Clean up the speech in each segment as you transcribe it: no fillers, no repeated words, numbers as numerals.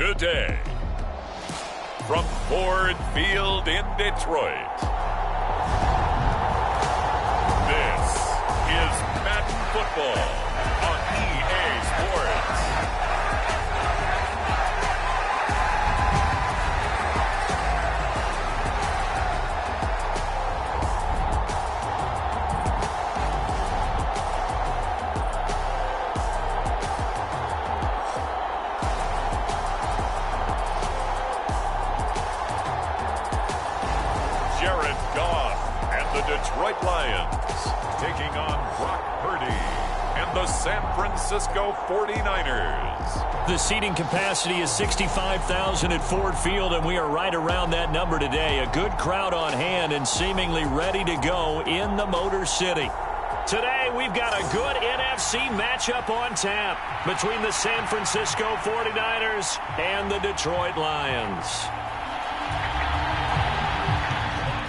today. From Ford Field in Detroit, this is Madden Football on EA Sports. Jared Goff and the Detroit Lions taking on Brock Purdy and the San Francisco 49ers. The seating capacity is 65,000 at Ford Field, and we are right around that number today. A good crowd on hand and seemingly ready to go in the Motor City. Today, we've got a good NFC matchup on tap between the San Francisco 49ers and the Detroit Lions.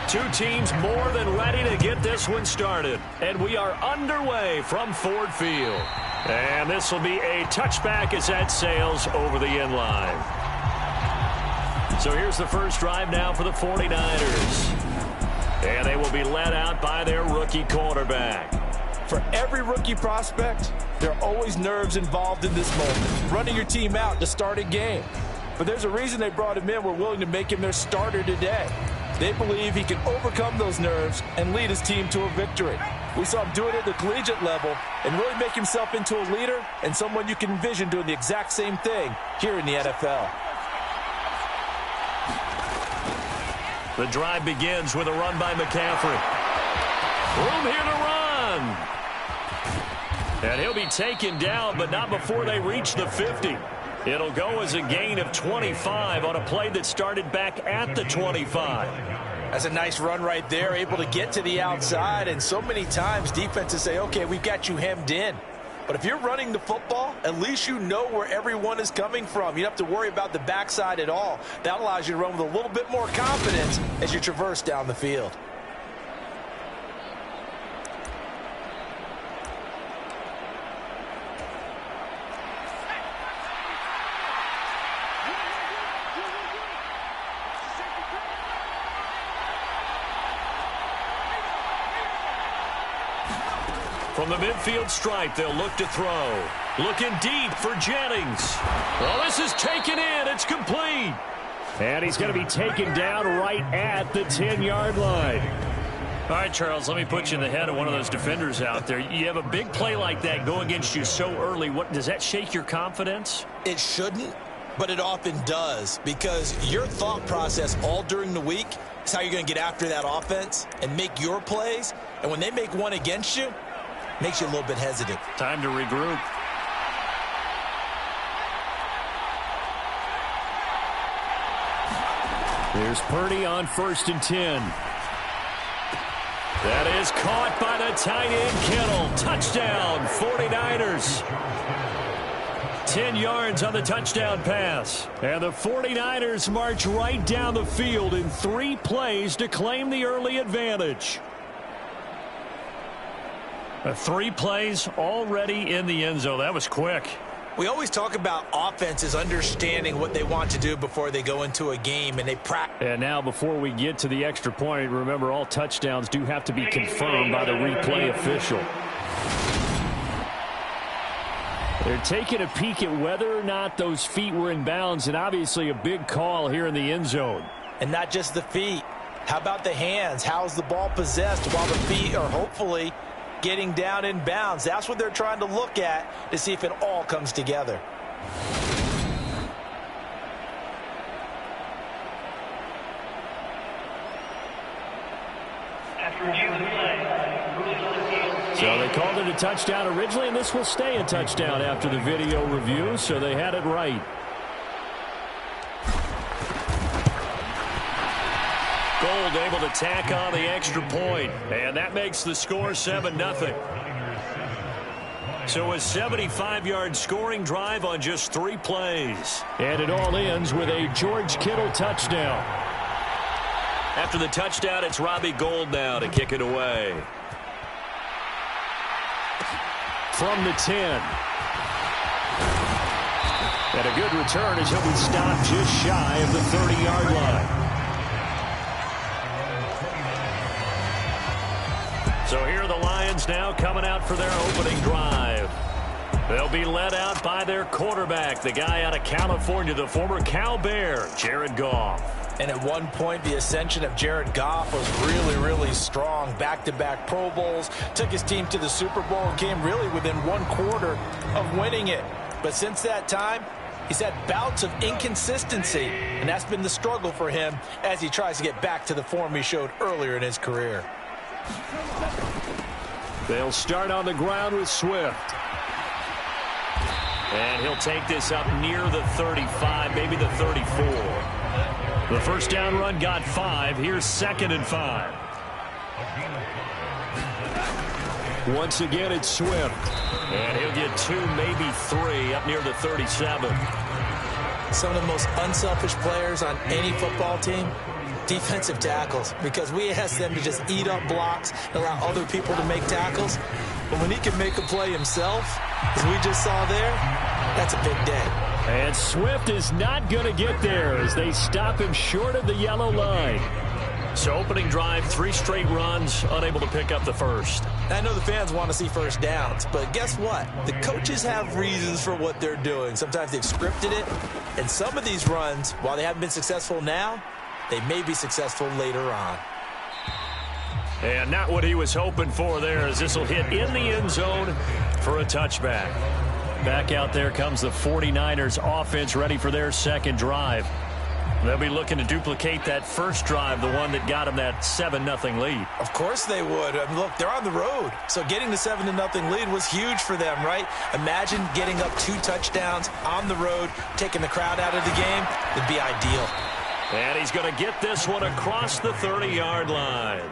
Two teams more than ready to get this one started. And we are underway from Ford Field. And this will be a touchback as that sails over the end line. So here's the first drive now for the 49ers. And they will be led out by their rookie quarterback. For every rookie prospect, there are always nerves involved in this moment. Running your team out to start a game. But there's a reason they brought him in. We're willing to make him their starter today. They believe he can overcome those nerves and lead his team to a victory. We saw him do it at the collegiate level and really make himself into a leader and someone you can envision doing the exact same thing here in the NFL. The drive begins with a run by McCaffrey. Room here to run. And he'll be taken down, but not before they reach the 50. It'll go as a gain of 25 on a play that started back at the 25. That's a nice run right there, able to get to the outside. And so many times defenses say, okay, we've got you hemmed in. But if you're running the football, at least you know where everyone is coming from. You don't have to worry about the backside at all. That allows you to run with a little bit more confidence as you traverse down the field. From the midfield stripe, they'll look to throw. Looking deep for Jennings. Well, this is taken in. It's complete. And he's going to be taken down right at the 10-yard line. All right, Charles, let me put you in the head of one of those defenders out there. You have a big play like that go against you so early. Does that shake your confidence? It shouldn't, but it often does, because your thought process all during the week is how you're going to get after that offense and make your plays. And when they make one against you, makes you a little bit hesitant. Time to regroup. Here's Purdy on 1st and 10. That is caught by the tight end Kittle. Touchdown, 49ers. 10 yards on the touchdown pass. And the 49ers march right down the field in 3 plays to claim the early advantage. 3 plays already in the end zone. That was quick. We always talk about offenses understanding what they want to do before they go into a game, and they practice. And now before we get to the extra point, remember all touchdowns do have to be confirmed by the replay official. They're taking a peek at whether or not those feet were in bounds, and obviously a big call here in the end zone. And not just the feet. How about the hands? How's the ball possessed while the feet are hopefully getting down in bounds? That's what they're trying to look at to see if it all comes together. So they called it a touchdown originally, and this will stay a touchdown after the video review, so they had it right. Gold able to tack on the extra point, and that makes the score 7-0. So a 75-yard scoring drive on just 3 plays. And it all ends with a George Kittle touchdown. After the touchdown, it's Robbie Gould now to kick it away. From the 10. And a good return as he'll be stopped just shy of the 30-yard line. So here are the Lions now coming out for their opening drive. They'll be led out by their quarterback, the guy out of California, the former Cal Bear, Jared Goff. And at one point, the ascension of Jared Goff was really, really strong. Back-to-back Pro Bowls, took his team to the Super Bowl, and came really within one quarter of winning it. But since that time, he's had bouts of inconsistency, and that's been the struggle for him as he tries to get back to the form he showed earlier in his career. They'll start on the ground with Swift. And he'll take this up near the 35, maybe the 34. The first down run got 5. Here's 2nd and 5. Once again, it's Swift. And he'll get 2, maybe 3, up near the 37. Some of the most unselfish players on any football team, defensive tackles, because we ask them to just eat up blocks and allow other people to make tackles. But when he can make a play himself, as we just saw there, that's a big day. And Swift is not going to get there as they stop him short of the yellow line. So opening drive, 3 straight runs, unable to pick up the first. I know the fans want to see first downs, but guess what? The coaches have reasons for what they're doing. Sometimes they've scripted it, and some of these runs, while they haven't been successful now, they may be successful later on. And not what he was hoping for there, as this will hit in the end zone for a touchback. Back out there comes the 49ers offense, ready for their second drive. They'll be looking to duplicate that first drive, the one that got them that 7-0 lead. Of course they would. I mean, look, they're on the road. So getting the 7-0 lead was huge for them, right? Imagine getting up 2 touchdowns on the road, taking the crowd out of the game. It'd be ideal. And he's going to get this one across the 30-yard line.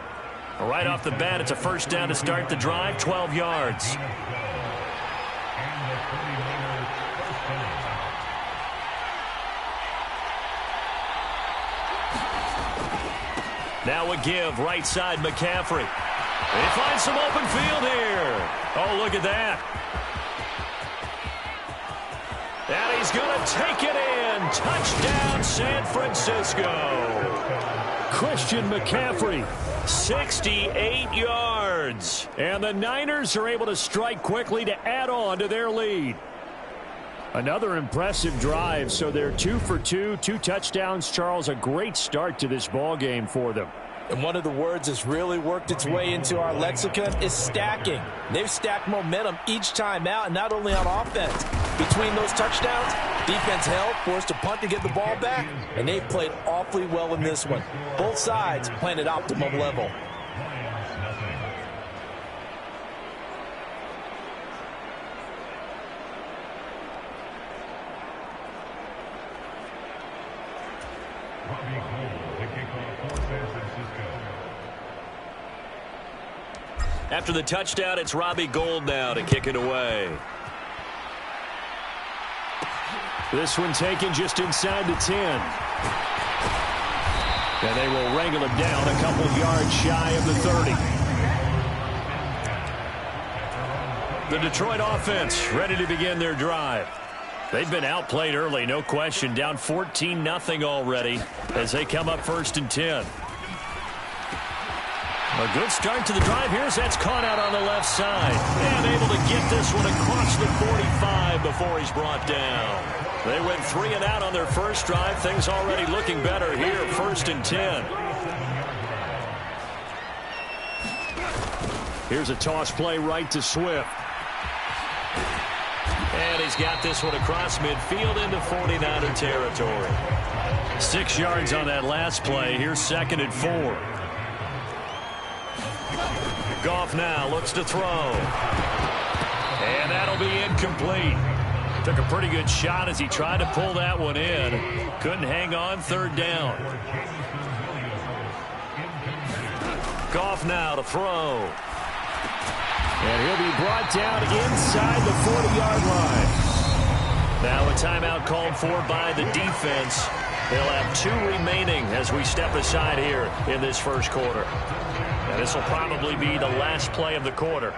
Right off the bat, it's a first down to start the drive, 12 yards. Now a give, right side, McCaffrey. He finds some open field here. Oh, look at that. And he's going to take it in. Touchdown, San Francisco. Christian McCaffrey, 68 yards. And the Niners are able to strike quickly to add on to their lead. Another impressive drive, so they're 2 for 2, 2 touchdowns. Charles, a great start to this ball game for them. And one of the words that's really worked its way into our lexicon is stacking. They've stacked momentum each time out, and not only on offense. Between those touchdowns, defense held, forced a punt to get the ball back, and they've played awfully well in this one. Both sides playing at optimum level. After the touchdown, it's Robbie Gould now to kick it away. This one taken just inside the 10. And they will wrangle him down a couple yards shy of the 30. The Detroit offense ready to begin their drive. They've been outplayed early, no question. Down 14-0 already as they come up 1st and 10. A good start to the drive. Here's that's caught out on the left side. And able to get this one across the 45 before he's brought down. They went 3 and out on their first drive. Things already looking better here, 1st and 10. Here's a toss play right to Swift. And he's got this one across midfield into 49er territory. 6 yards on that last play. Here's 2nd and 4. Goff now looks to throw. And that'll be incomplete. Took a pretty good shot as he tried to pull that one in. Couldn't hang on, 3rd down. Goff now to throw. And he'll be brought down inside the 40-yard line. Now a timeout called for by the defense. They'll have 2 remaining as we step aside here in this first quarter. And this will probably be the last play of the quarter.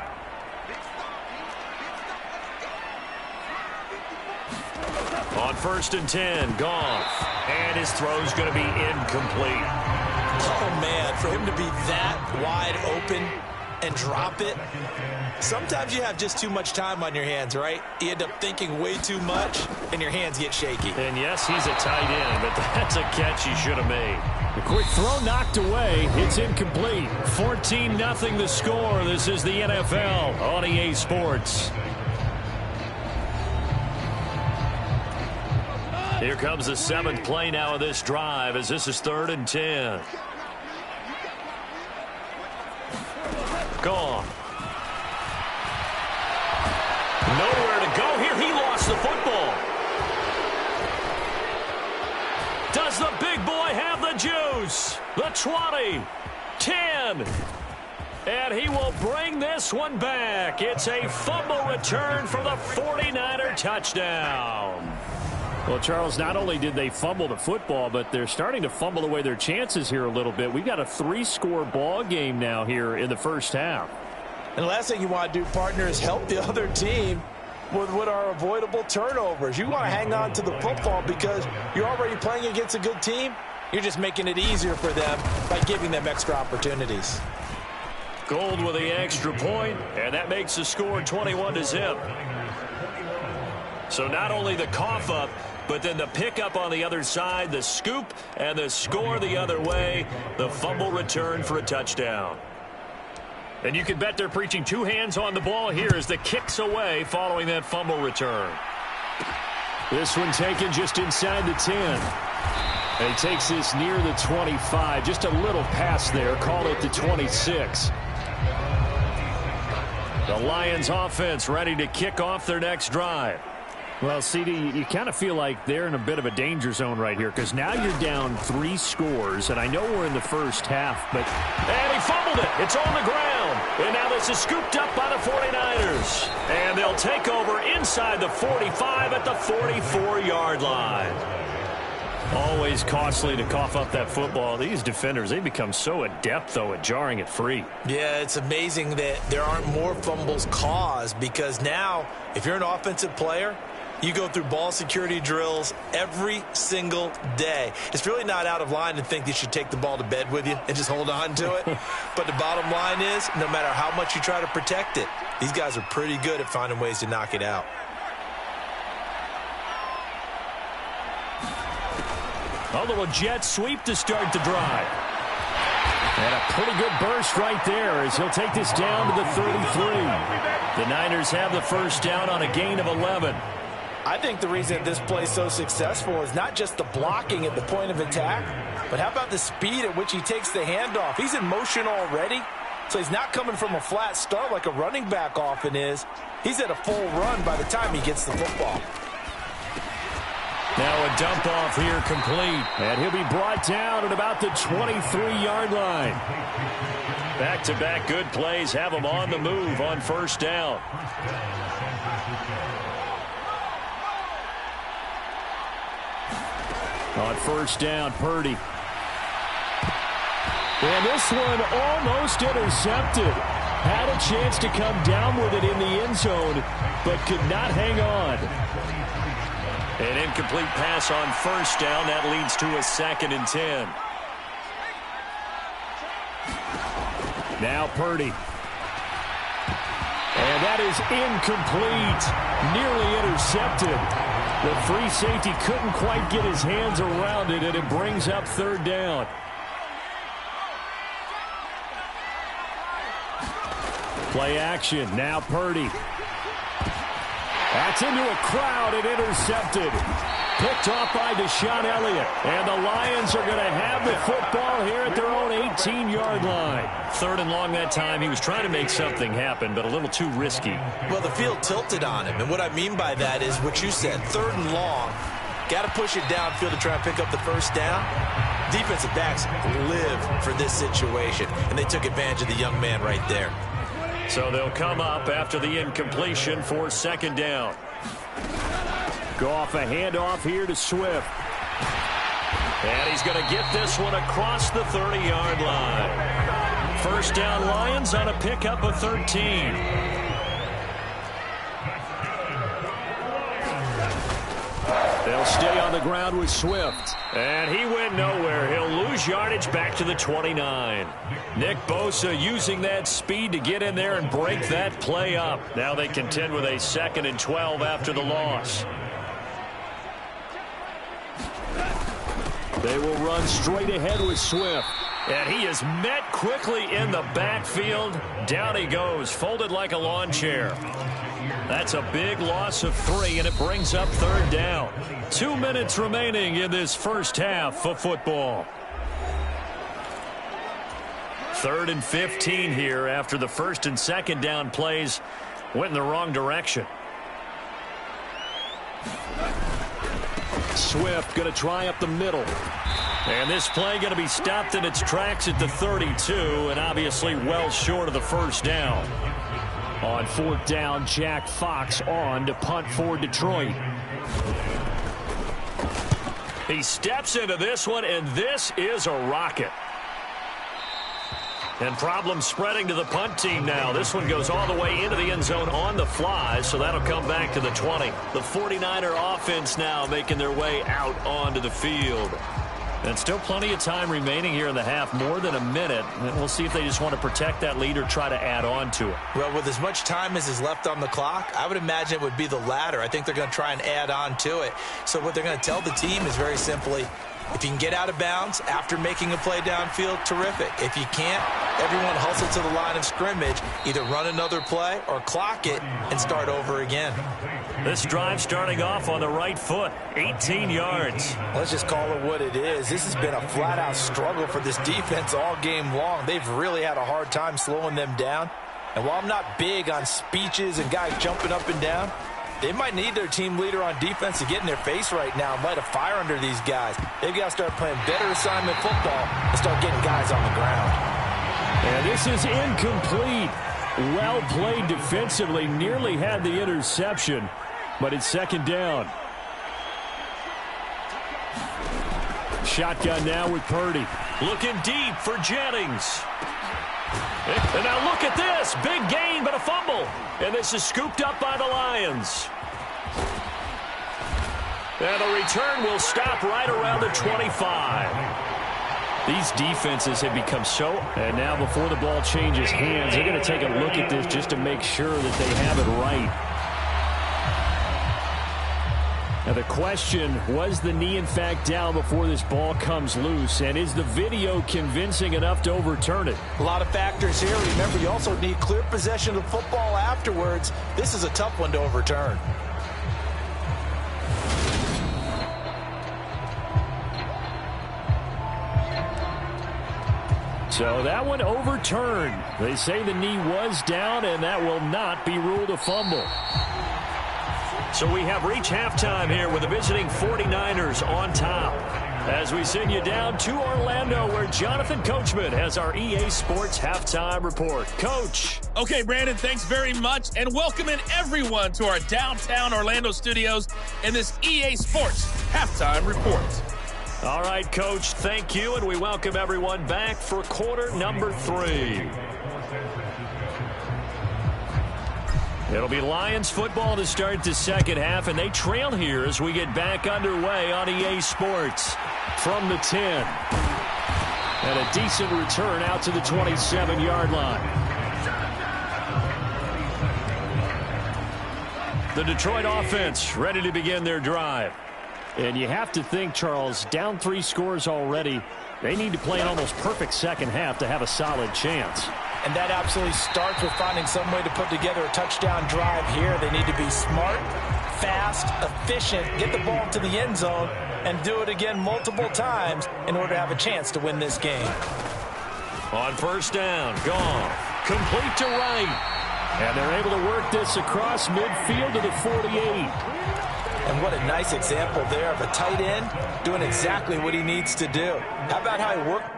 On 1st and 10. Goff. And his throw's going to be incomplete. Oh, man, for him to be that wide open and drop it. Sometimes you have just too much time on your hands, right? You end up thinking way too much, and your hands get shaky. And yes, he's a tight end, but that's a catch he should have made. The quick throw knocked away. It's incomplete. 14-0 the score. This is the NFL on EA Sports. Here comes the 7th play now of this drive as this is 3rd and 10. Gone. Nowhere to go here. He lost the football. Does the big boy have the juice? The 20, 10, and he will bring this one back. It's a fumble return for the 49er touchdown. Well, Charles, not only did they fumble the football, but they're starting to fumble away their chances here a little bit. We've got a 3-score ball game now here in the first half. And the last thing you want to do, partner, is help the other team with what are avoidable turnovers. You want to hang on to the football because you're already playing against a good team. You're just making it easier for them by giving them extra opportunities. Gold with the extra point, and that makes the score 21-0. So not only the cough up, but then the pickup on the other side, the scoop, and the score the other way, the fumble return for a touchdown. And you can bet they're preaching two hands on the ball here as the kick's away following that fumble return. This one taken just inside the 10. And he takes this near the 25. Just a little pass there. Call it the 26. The Lions offense ready to kick off their next drive. Well, CD, you kind of feel like they're in a bit of a danger zone right here because now you're down 3 scores, and I know we're in the first half, but... And he fumbled it. It's on the ground. And now this is scooped up by the 49ers. And they'll take over inside the 45 at the 44-yard line. Always costly to cough up that football. These defenders, they become so adept, though, at jarring it free. Yeah, it's amazing that there aren't more fumbles caused because now, if you're an offensive player, you go through ball security drills every single day. It's really not out of line to think you should take the ball to bed with you and just hold on to it. But the bottom line is, no matter how much you try to protect it, these guys are pretty good at finding ways to knock it out. A little jet sweep to start the drive. And a pretty good burst right there as he'll take this down to the 33. The Niners have the first down on a gain of 11. I think the reason this play is so successful is not just the blocking at the point of attack, but how about the speed at which he takes the handoff? He's in motion already, so he's not coming from a flat start like a running back often is. He's at a full run by the time he gets the football. Now a dump off here complete. And he'll be brought down at about the 23-yard line. Back-to-back good plays have him on the move on first down. On first down, Purdy. And this one almost intercepted. Had a chance to come down with it in the end zone, but could not hang on. An incomplete pass on first down. That leads to a 2nd and 10. Now Purdy. And that is incomplete. Nearly intercepted. The free safety couldn't quite get his hands around it, and it brings up 3rd down. Play action. Now Purdy. That's into a crowd and intercepted. Picked off by Deshaun Elliott. And the Lions are going to have the football here at their own 18-yard line. 3rd and long that time. He was trying to make something happen, but a little too risky. Well, the field tilted on him. And what I mean by that is what you said, 3rd and long. Got to push it downfield to try and pick up the first down. Defensive backs live for this situation. And they took advantage of the young man right there. So they'll come up after the incompletion for 2nd down. Go off a handoff here to Swift. And he's going to get this one across the 30-yard line. First down Lions on a pickup of 13. They'll the ground with Swift. And he went nowhere. He'll lose yardage back to the 29. Nick Bosa using that speed to get in there and break that play up. Now they contend with a 2nd and 12 after the loss. They will run straight ahead with Swift. And he is met quickly in the backfield. Down he goes, folded like a lawn chair. That's a big loss of 3, and it brings up 3rd down. 2 minutes remaining in this first half of football. 3rd and 15 here after the 1st and 2nd down plays went in the wrong direction. Swift going to try up the middle. And this play going to be stopped in its tracks at the 32, and obviously well short of the 1st down. On 4th down, Jack Fox on to punt for Detroit. He steps into this one, and this is a rocket. And problems spreading to the punt team now. This one goes all the way into the end zone on the fly, so that'll come back to the 20. The 49er offense now making their way out onto the field. And still plenty of time remaining here in the half, more than a minute. And we'll see if they just want to protect that lead or try to add on to it. Well, with as much time as is left on the clock, I would imagine it would be the latter. I think they're going to try and add on to it. So what they're going to tell the team is very simply, if you can get out of bounds after making a play downfield, terrific. If you can't, everyone hustle to the line of scrimmage, either run another play or clock it and start over again. This drive starting off on the right foot, 18 yards. Let's just call it what it is. This has been a flat-out struggle for this defense all game long. They've really had a hard time slowing them down. And while I'm not big on speeches and guys jumping up and down, they might need their team leader on defense to get in their face right now and light a fire under these guys. They've got to start playing better assignment football and start getting guys on the ground. And this is incomplete. Well played defensively. Nearly had the interception, but it's 2nd down. Shotgun now with Purdy. Looking deep for Jennings. And now look at this. Big gain, but a fumble. And this is scooped up by the Lions. And the return will stop right around the 25. These defenses have become so... And now before the ball changes hands, they're going to take a look at this just to make sure that they have it right. Now the question, was the knee in fact down before this ball comes loose? And is the video convincing enough to overturn it? A lot of factors here. Remember, you also need clear possession of football afterwards. This is a tough one to overturn. So that one overturned. They say the knee was down, and that will not be ruled a fumble. So we have reached halftime here with the visiting 49ers on top. As we send you down to Orlando, where Jonathan Coachman has our EA Sports Halftime Report. Coach. Okay, Brandon, thanks very much, and welcoming everyone to our downtown Orlando studios in this EA Sports Halftime Report. All right, Coach, thank you, and we welcome everyone back for quarter number 3. It'll be Lions football to start the second half, and they trail here as we get back underway on EA Sports. From the 10. And a decent return out to the 27-yard line. The Detroit offense ready to begin their drive. And you have to think, Charles, down 3 scores already. They need to play an almost perfect second half to have a solid chance. And that absolutely starts with finding some way to put together a touchdown drive here. They need to be smart, fast, efficient, get the ball to the end zone, and do it again multiple times in order to have a chance to win this game. On first down, gone. Complete to right. And they're able to work this across midfield to the 48. And what a nice example there of a tight end doing exactly what he needs to do. How about how he worked?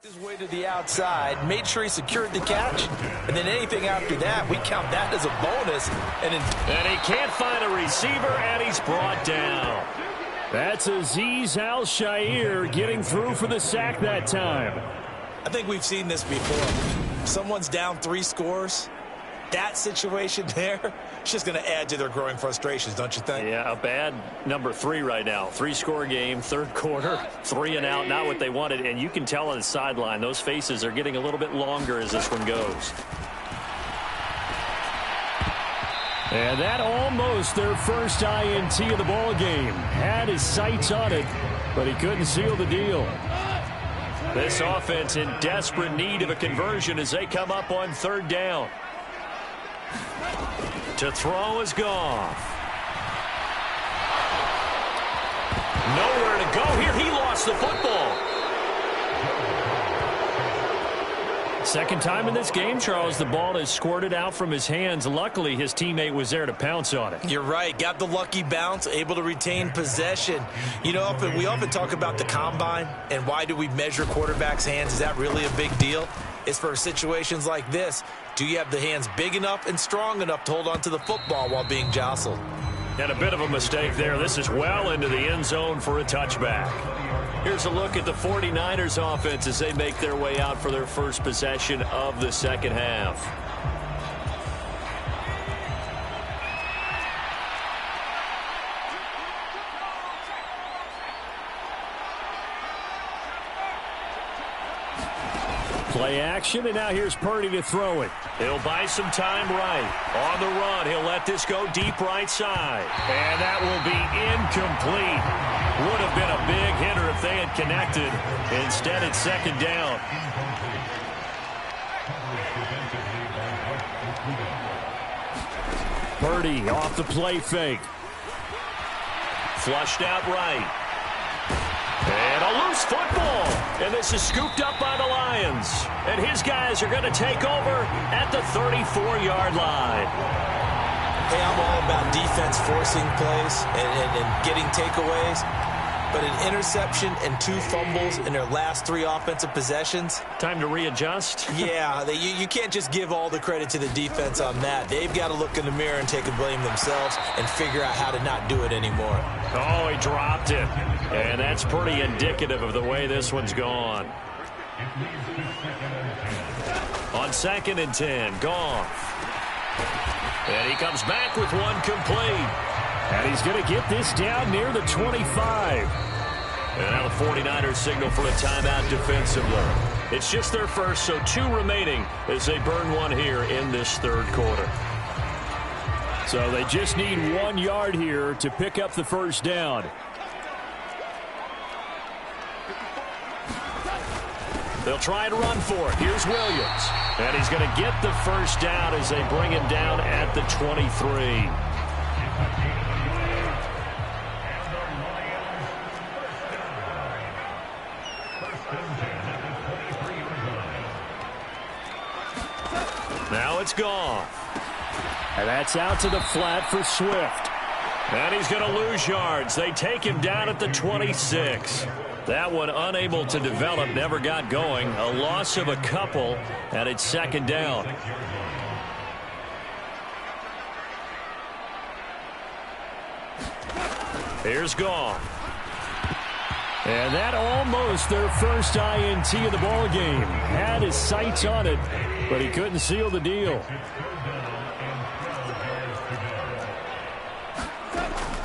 His way to the outside, made sure he secured the catch, and then anything after that, we count that as a bonus. And he can't find a receiver, and he's brought down. That's Azeez Al-Shaair getting through for the sack that time. I think we've seen this before. Someone's down 3 scores. That situation there, it's just going to add to their growing frustrations, don't you think? Yeah, a bad number 3 right now. 3-score game, third quarter, 3 and out, not what they wanted. And you can tell on the sideline, those faces are getting a little bit longer as this one goes. And that almost their first INT of the ball game. Had his sights on it, but he couldn't seal the deal. This offense in desperate need of a conversion as they come up on third down. To throw is Goff. Nowhere to go here. He lost the football. Second time in this game, Charles, the ball is squirted out from his hands. Luckily, his teammate was there to pounce on it. You're right. Got the lucky bounce, able to retain possession. You know, we often talk about the combine and why do we measure quarterbacks' hands. Is that really a big deal? It's for situations like this. Do you have the hands big enough and strong enough to hold on to the football while being jostled? And a bit of a mistake there. This is well into the end zone for a touchback. Here's a look at the 49ers offense as they make their way out for their first possession of the second half. Play action, and now here's Purdy to throw it. He'll buy some time right. On the run, he'll let this go deep right side. And that will be incomplete. Would have been a big hitter if they had connected. Instead, it's second down. Purdy off the play fake. Flushed out right. And a loose football. And this is scooped up by the Lions. And his guys are going to take over at the 34-yard line. Hey, I'm all about defense forcing plays and getting takeaways. But an interception and 2 fumbles in their last 3 offensive possessions. Time to readjust? Yeah, you can't just give all the credit to the defense on that. They've got to look in the mirror and take a blame themselves and figure out how to not do it anymore. Oh, he dropped it. And that's pretty indicative of the way this one's gone. On 2nd and 10, Goff. And he comes back with one complete. And he's going to get this down near the 25. And now the 49ers signal for a timeout defensively. It's just their first, so 2 remaining as they burn one here in this third quarter. So they just need 1 yard here to pick up the first down. They'll try and run for it. Here's Williams. And he's going to get the first down as they bring him down at the 23. Now it's Goff. And that's out to the flat for Swift. And he's going to lose yards. They take him down at the 26. That one unable to develop, never got going. A loss of a couple, and it's second down. Here's Goff. And that almost their first INT of the ball game. Had his sights on it, but he couldn't seal the deal.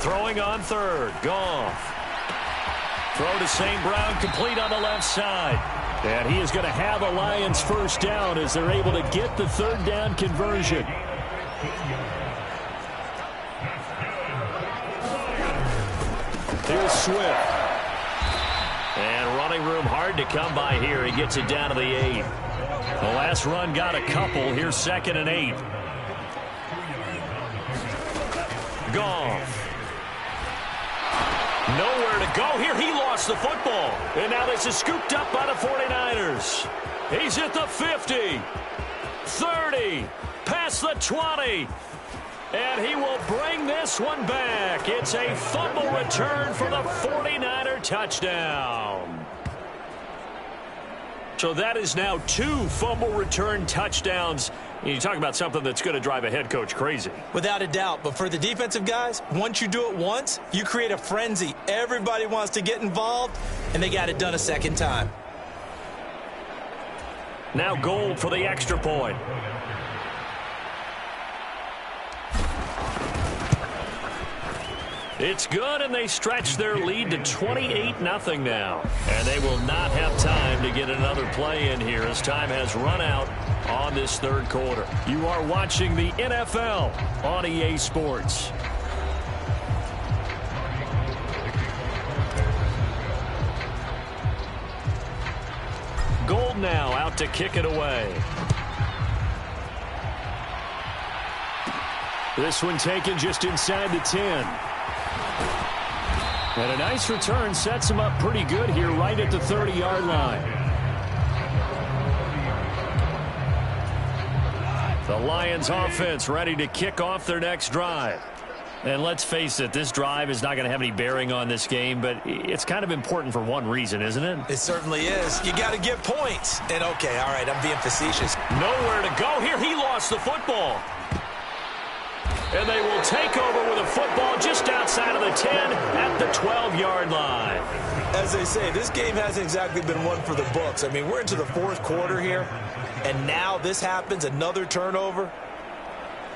Throwing on third, Goff. Throw to St. Brown, complete on the left side. And he is going to have a Lions first down as they're able to get the third down conversion. Here's Swift. And running room hard to come by here. He gets it down to the 8. The last run got a couple. Here's 2nd and 8. Goff. Nowhere to go here. He lost the football. And now this is scooped up by the 49ers. He's at the 50. 30. Past the 20. And he will bring this one back. It's a fumble return for the 49er touchdown. So that is now 2 fumble return touchdowns. You talk about something that's going to drive a head coach crazy. Without a doubt. But for the defensive guys, once you do it once, you create a frenzy. Everybody wants to get involved, and they got it done a second time. Now Gold for the extra point. It's good, and they stretch their lead to 28-0 now. And they will not have time to get another play in here as time has run out on this third quarter. You are watching the NFL on EA Sports. Gold now out to kick it away. This one taken just inside the 10. And a nice return sets him up pretty good here right at the 30-yard line. The Lions offense ready to kick off their next drive. And let's face it, this drive is not going to have any bearing on this game, but it's kind of important for one reason, isn't it? It certainly is. You got to get points. And, okay, all right, I'm being facetious. Nowhere to go here. He lost the football. And they will take over with a football just outside of the 10 at the 12-yard line. As they say, this game hasn't exactly been one for the books. I mean, we're into the fourth quarter here, and now this happens, another turnover.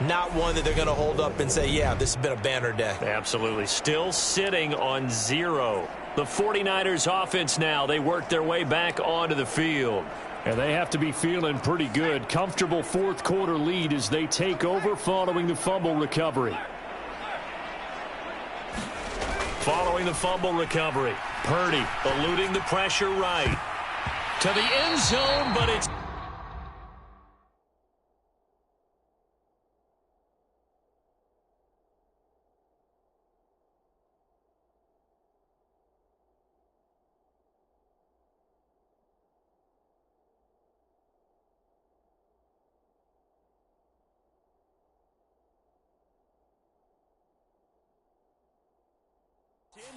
Not one that they're going to hold up and say, yeah, this has been a banner day. Absolutely. Still sitting on 0. The 49ers offense now, they work their way back onto the field. And they have to be feeling pretty good. Comfortable fourth quarter lead as they take over following the fumble recovery. Following the fumble recovery, Purdy eluding the pressure right. To the end zone, but it's...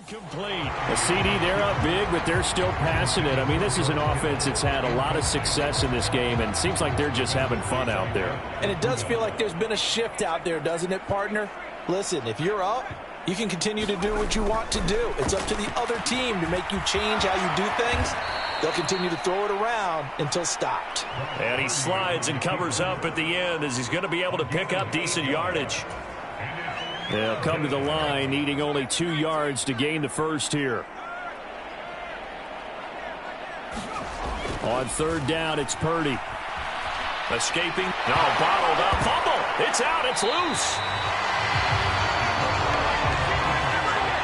Incomplete. A CD, they're up big, but they're still passing it. I mean, this is an offense that's had a lot of success in this game, and it seems like they're just having fun out there. And it does feel like there's been a shift out there, doesn't it, partner? Listen, if you're up, you can continue to do what you want to do. It's up to the other team to make you change how you do things. They'll continue to throw it around until stopped. And he slides and covers up at the end as he's going to be able to pick up decent yardage. They'll come to the line, needing only 2 yards to gain the first here. On third down, it's Purdy. Escaping. No, bottled up. Fumble. It's out. It's loose.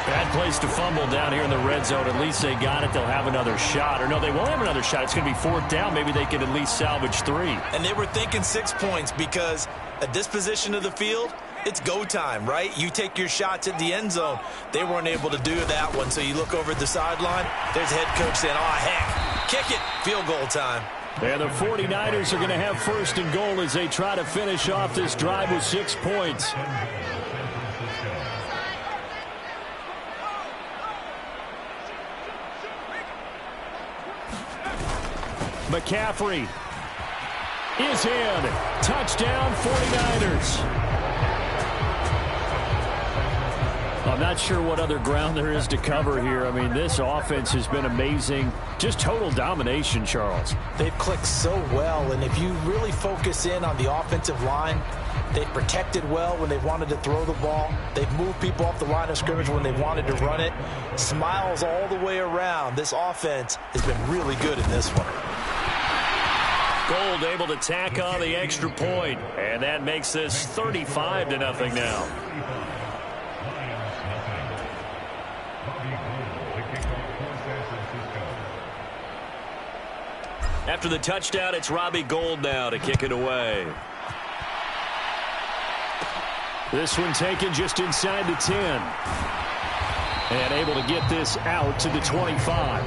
Bad place to fumble down here in the red zone. At least they got it. They'll have another shot. Or no, they won't have another shot. It's going to be fourth down. Maybe they can at least salvage 3. And they were thinking 6 points because at this position of the field, it's go time, right? You take your shots at the end zone. They weren't able to do that one, so you look over at the sideline. There's head coach saying, oh, heck, kick it, field goal time. And the 49ers are going to have first and goal as they try to finish off this drive with 6 points. McCaffrey is in. Touchdown, 49ers. I'm not sure what other ground there is to cover here. I mean, this offense has been amazing. Just total domination, Charles. They've clicked so well, and if you really focus in on the offensive line, they've protected well when they wanted to throw the ball. They've moved people off the line of scrimmage when they wanted to run it. Smiles all the way around. This offense has been really good in this one. Gold able to tack on the extra point, and that makes this 35-0 now. After the touchdown, it's Robbie Gould now to kick it away. This one taken just inside the 10. And able to get this out to the 25.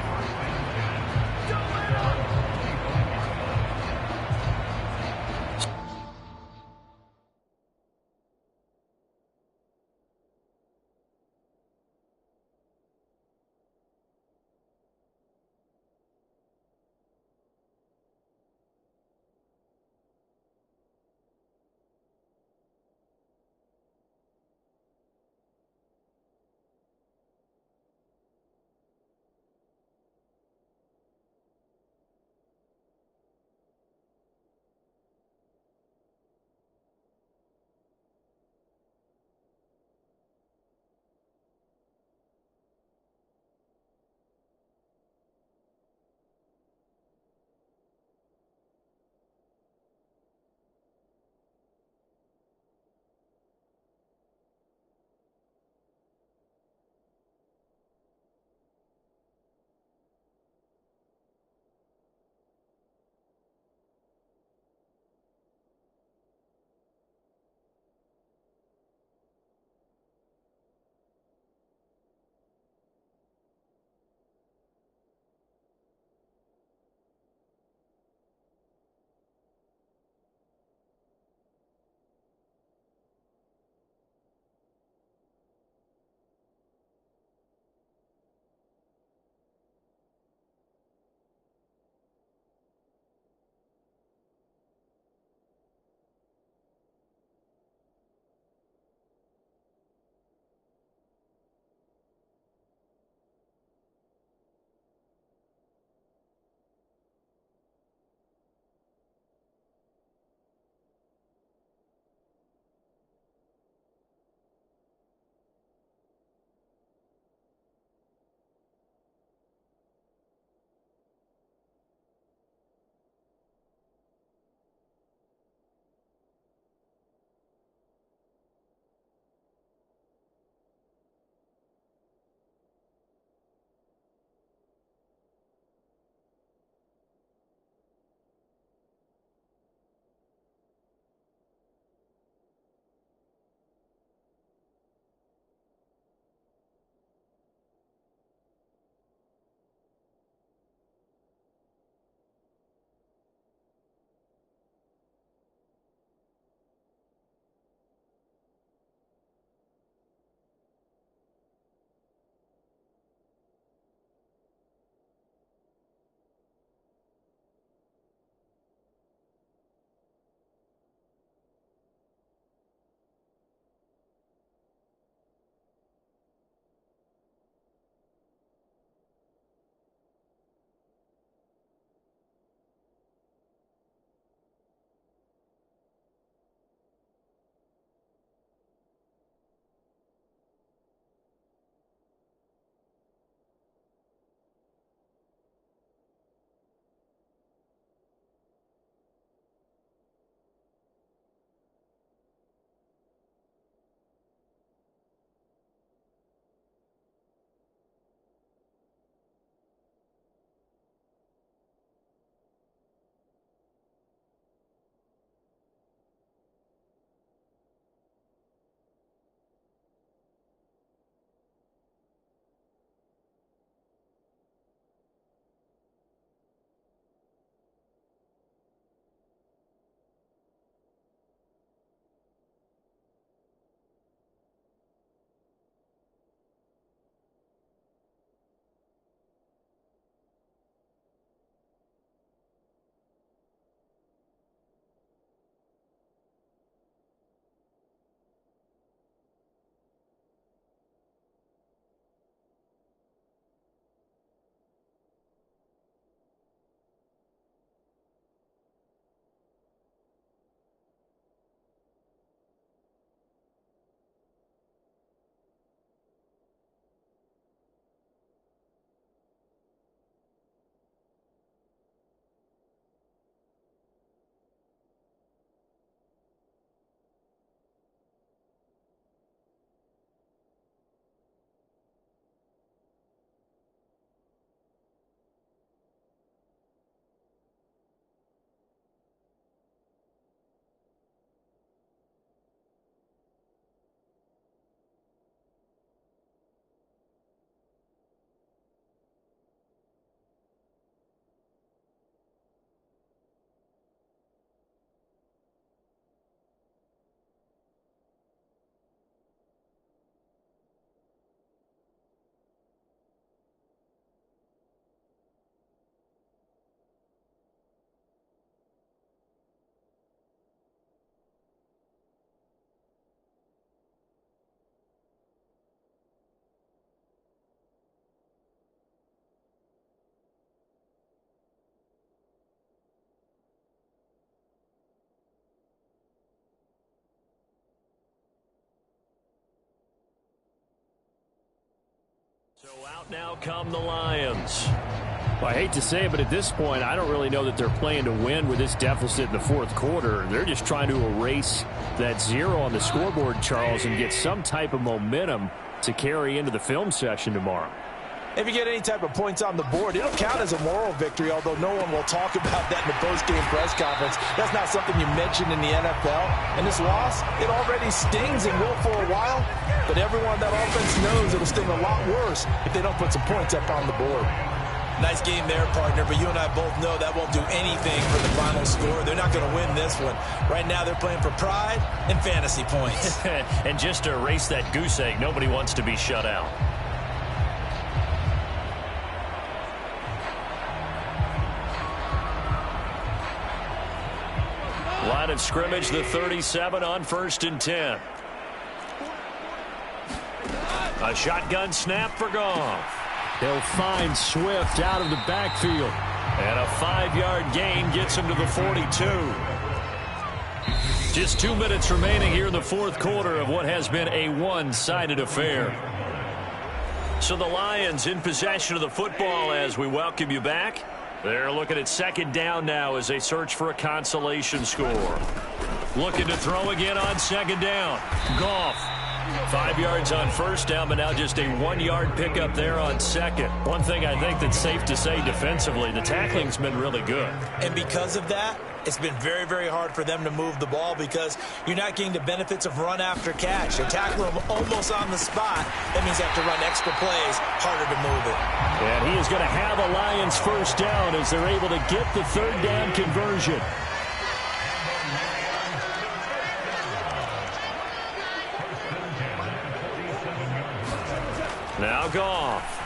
So out now come the Lions. Well, I hate to say it, but at this point, I don't really know that they're playing to win with this deficit in the fourth quarter. They're just trying to erase that 0 on the scoreboard, Charles, and get some type of momentum to carry into the film session tomorrow. If you get any type of points on the board, it'll count as a moral victory, although no one will talk about that in the post-game press conference. That's not something you mention in the NFL. And this loss, it already stings and will for a while, but everyone on that offense knows it'll sting a lot worse if they don't put some points up on the board. Nice game there, partner, but you and I both know that won't do anything for the final score. They're not going to win this one. Right now, they're playing for pride and fantasy points. And just to erase that goose egg, nobody wants to be shut out. Line of scrimmage, the 37 on 1st and 10. A shotgun snap for Goff. They'll find Swift out of the backfield. And a 5-yard gain gets him to the 42. Just 2 minutes remaining here in the fourth quarter of what has been a one-sided affair. So the Lions in possession of the football as we welcome you back. They're looking at 2nd down now as they search for a consolation score. Looking to throw again on 2nd down. Goff. 5 yards on 1st down, but now just a 1-yard pickup there on 2nd. One thing I think that's safe to say defensively, the tackling's been really good. And because of that, it's been very, very hard for them to move the ball because you're not getting the benefits of run after catch. They tackle them almost on the spot. That means they have to run extra plays, harder to move it. And he is going to have a Lions 1st down as they're able to get the 3rd down conversion. Now Goff.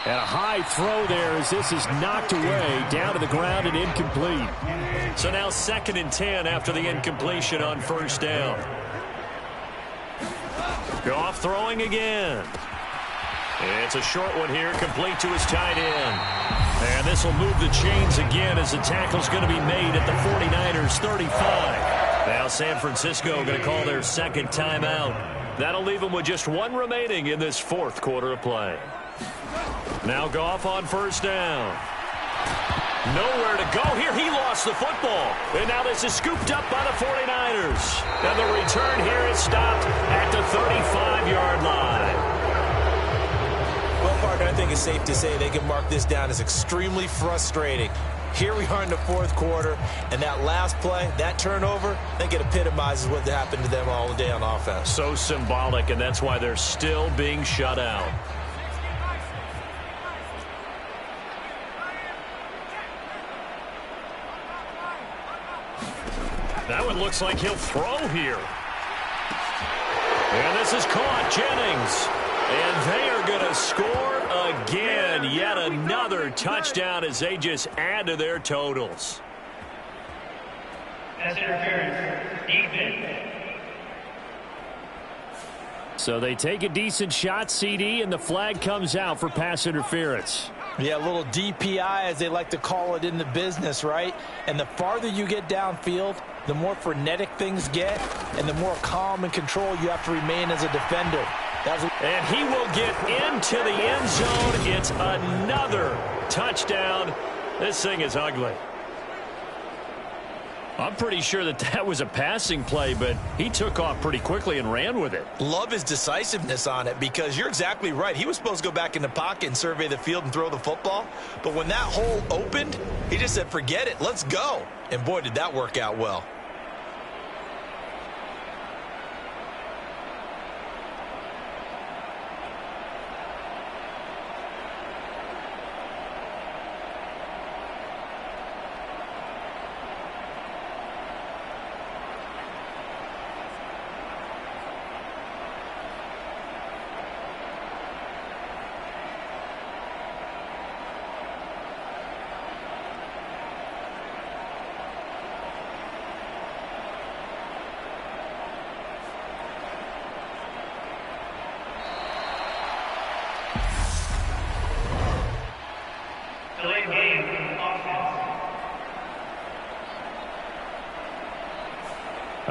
And a high throw there as this is knocked away, down to the ground and incomplete. So now 2nd and 10 after the incompletion on 1st down. Goff throwing again. It's a short one here, complete to his tight end. And this will move the chains again as the tackle's going to be made at the 49ers 35. Now San Francisco going to call their 2nd timeout. That'll leave them with just 1 remaining in this 4th quarter of play. Now Goff on 1st down. Nowhere to go here. He lost the football. And now this is scooped up by the 49ers. And the return here is stopped at the 35-yard line. Well, partner, I think it's safe to say they can mark this down as extremely frustrating. Here we are in the 4th quarter, and that last play, that turnover, I think it epitomizes what happened to them all day on offense. So symbolic, and that's why they're still being shut out. That one looks like he'll throw here. And this is caught, Jennings. And they are going to score again. Yet another touchdown as they just add to their totals. Pass interference. Defense. So they take a decent shot, CD, and the flag comes out for pass interference. Yeah, a little DPI, as they like to call it in the business, right? And the farther you get downfield, the more frenetic things get, and the more calm and control you have to remain as a defender. And he will get into the end zone. It's another touchdown. This thing is ugly. I'm pretty sure that was a passing play, but he took off pretty quickly and ran with it. Love his decisiveness on it because you're exactly right. He was supposed to go back in the pocket and survey the field and throw the football. But when that hole opened, he just said, forget it, let's go. And boy, did that work out well.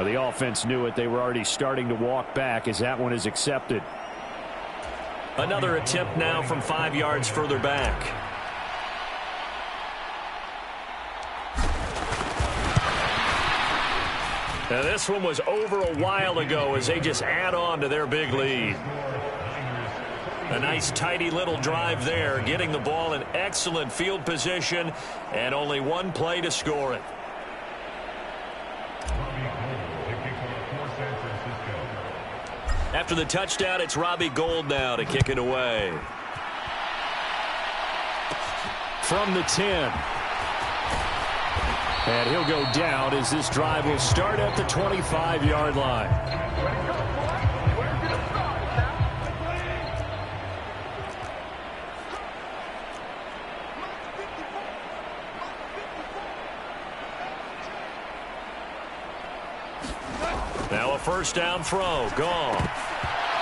The offense knew it. They were already starting to walk back as that one is accepted. Another attempt now from 5 yards further back. Now this one was over a while ago as they just add on to their big lead. A nice tidy little drive there, getting the ball in excellent field position, and only one play to score it. After the touchdown, it's Robbie Gould now to kick it away. From the 10. And he'll go down as this drive will start at the 25-yard line. Now a first down throw, gone.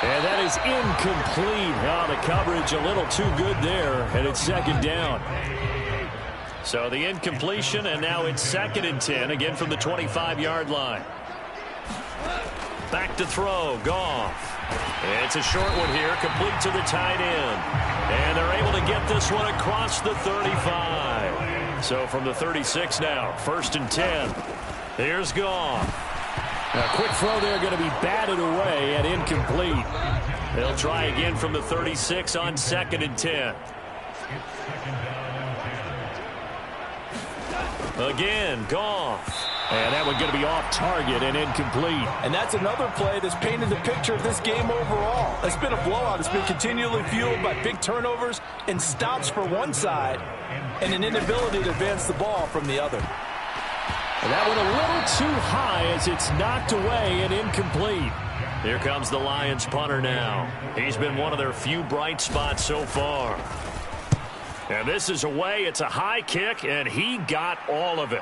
And that is incomplete. Oh, the coverage a little too good there, and it's second down. So the incompletion, and now it's 2nd and 10, again from the 25-yard line. Back to throw, Goff. It's a short one here, complete to the tight end. And they're able to get this one across the 35. So from the 36 now, 1st and 10. Here's Goff. A quick throw there, going to be batted away and incomplete. They'll try again from the 36 on 2nd and 10. Again, Goff. And that one going to be off target and incomplete. And that's another play that's painted the picture of this game overall. It's been a blowout. It's been continually fueled by big turnovers and stops for one side and an inability to advance the ball from the other. And that one a little too high as it's knocked away and incomplete. Here comes the Lions punter now. He's been one of their few bright spots so far. And this is away. It's a high kick, and he got all of it.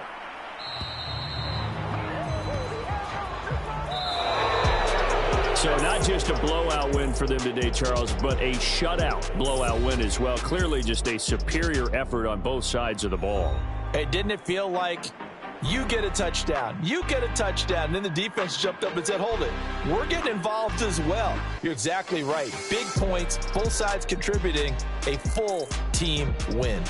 So not just a blowout win for them today, Charles, but a shutout blowout win as well. Clearly just a superior effort on both sides of the ball. Hey, didn't it feel like you get a touchdown, you get a touchdown, and then the defense jumped up and said, hold it, we're getting involved as well. You're exactly right. Big points, both sides contributing, a full team win.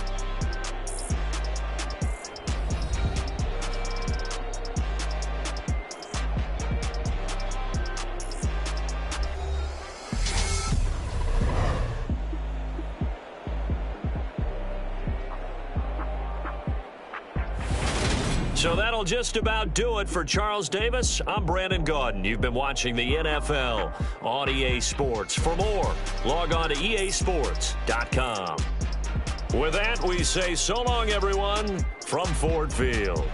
So that'll just about do it for Charles Davis. I'm Brandon Gaudin. You've been watching the NFL on EA Sports. For more, log on to easports.com. With that, we say so long, everyone, from Ford Field.